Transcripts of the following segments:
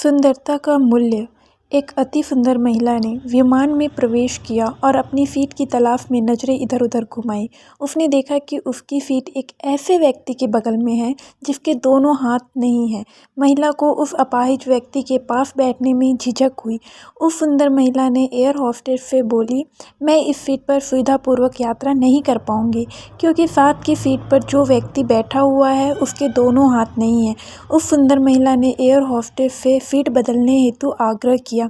सुंदरता का मूल्य। एक अति सुंदर महिला ने विमान में प्रवेश किया और अपनी सीट की तलाश में नज़रें इधर उधर घुमाई। उसने देखा कि उसकी सीट एक ऐसे व्यक्ति के बगल में है जिसके दोनों हाथ नहीं हैं। महिला को उस अपाहिज व्यक्ति के पास बैठने में झिझक हुई। उस सुंदर महिला ने एयर होस्टेस से बोली, मैं इस सीट पर सुविधापूर्वक यात्रा नहीं कर पाऊंगी क्योंकि साथ की सीट पर जो व्यक्ति बैठा हुआ है उसके दोनों हाथ नहीं हैं। उस सुंदर महिला ने एयर होस्टेस से सीट बदलने हेतु आग्रह किया।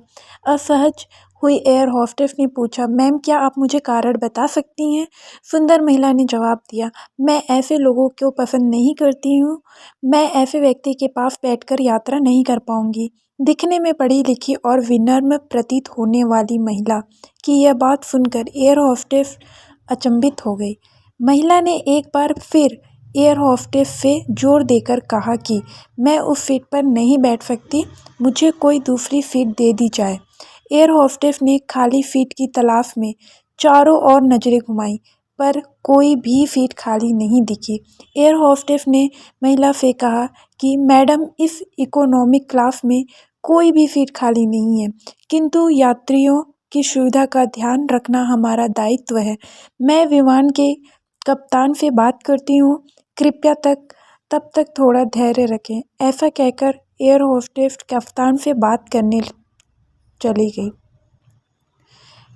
असहज हुई एयर होस्टेस ने पूछा, मैम क्या आप मुझे कारण बता सकती हैं? सुंदर महिला ने जवाब दिया, मैं ऐसे लोगों को पसंद नहीं करती हूँ। मैं ऐसे व्यक्ति के पास बैठकर यात्रा नहीं कर पाऊंगी। दिखने में पढ़ी लिखी और विनम्र प्रतीत होने वाली महिला की यह बात सुनकर एयर होस्टेस अचंभित हो गई। महिला ने एक बार फिर एयर होस्टेस से जोर देकर कहा कि मैं उस सीट पर नहीं बैठ सकती, मुझे कोई दूसरी सीट दे दी जाए। एयर होस्टेस ने खाली सीट की तलाश में चारों ओर नजरें घुमाई पर कोई भी सीट खाली नहीं दिखी। एयर होस्टेस ने महिला से कहा कि मैडम इस इकोनॉमिक क्लास में कोई भी सीट खाली नहीं है, किंतु यात्रियों की सुविधा का ध्यान रखना हमारा दायित्व है। मैं विमान के कप्तान से बात करती हूँ, कृपया तब तक थोड़ा धैर्य रखें। ऐसा कहकर एयर होस्टेस कप्तान से बात करने चली गई।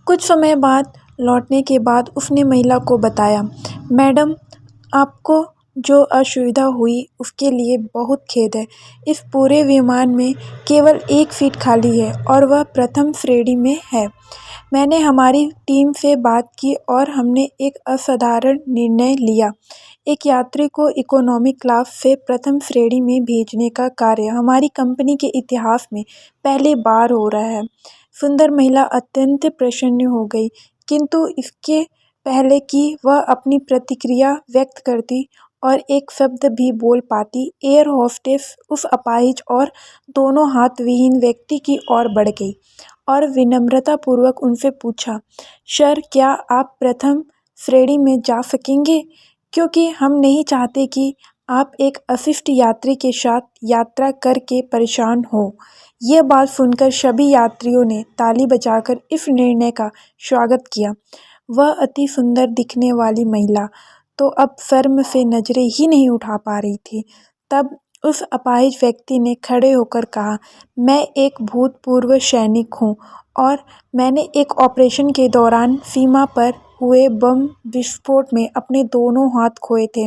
कुछ समय बाद लौटने के बाद उसने महिला को बताया, मैडम आपको जो असुविधा हुई उसके लिए बहुत खेद है। इस पूरे विमान में केवल एक सीट खाली है और वह प्रथम श्रेणी में है। मैंने हमारी टीम से बात की और हमने एक असाधारण निर्णय लिया। एक यात्री को इकोनॉमी क्लास से प्रथम श्रेणी में भेजने का कार्य हमारी कंपनी के इतिहास में पहली बार हो रहा है। सुंदर महिला अत्यंत प्रसन्न हो गई, किंतु इसके पहले कि वह अपनी प्रतिक्रिया व्यक्त करती और एक शब्द भी बोल पाती, एयर होस्टेस उस अपाहिज और दोनों हाथ विहीन व्यक्ति की ओर बढ़ गई और विनम्रतापूर्वक उनसे पूछा, सर क्या आप प्रथम श्रेणी में जा सकेंगे? क्योंकि हम नहीं चाहते कि आप एक अशिष्ट यात्री के साथ यात्रा करके परेशान हो। ये बात सुनकर सभी यात्रियों ने ताली बजाकर इस निर्णय का स्वागत किया। वह अति सुंदर दिखने वाली महिला तो अब शर्म से नजरें ही नहीं उठा पा रही थी। तब उस अपाहिज व्यक्ति ने खड़े होकर कहा, मैं एक भूतपूर्व सैनिक हूँ और मैंने एक ऑपरेशन के दौरान सीमा पर हुए बम विस्फोट में अपने दोनों हाथ खोए थे।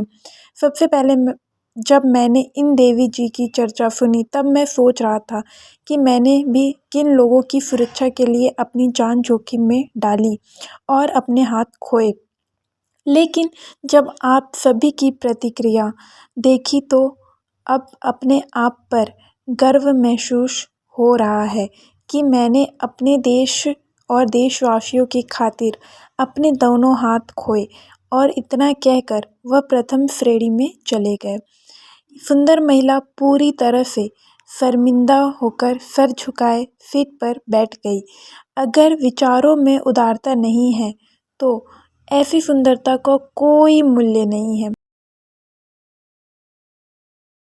सबसे पहले जब मैंने इन देवी जी की चर्चा सुनी तब मैं सोच रहा था कि मैंने भी किन लोगों की सुरक्षा के लिए अपनी जान जोखिम में डाली और अपने हाथ खोए। लेकिन जब आप सभी की प्रतिक्रिया देखी तो अब अपने आप पर गर्व महसूस हो रहा है कि मैंने अपने देश और देशवासियों की खातिर अपने दोनों हाथ खोए। और इतना कहकर वह प्रथम श्रेणी में चले गए। सुंदर महिला पूरी तरह से शर्मिंदा होकर सर झुकाए सीट पर बैठ गई। अगर विचारों में उदारता नहीं है तो ऐसी सुंदरता का कोई मूल्य नहीं है।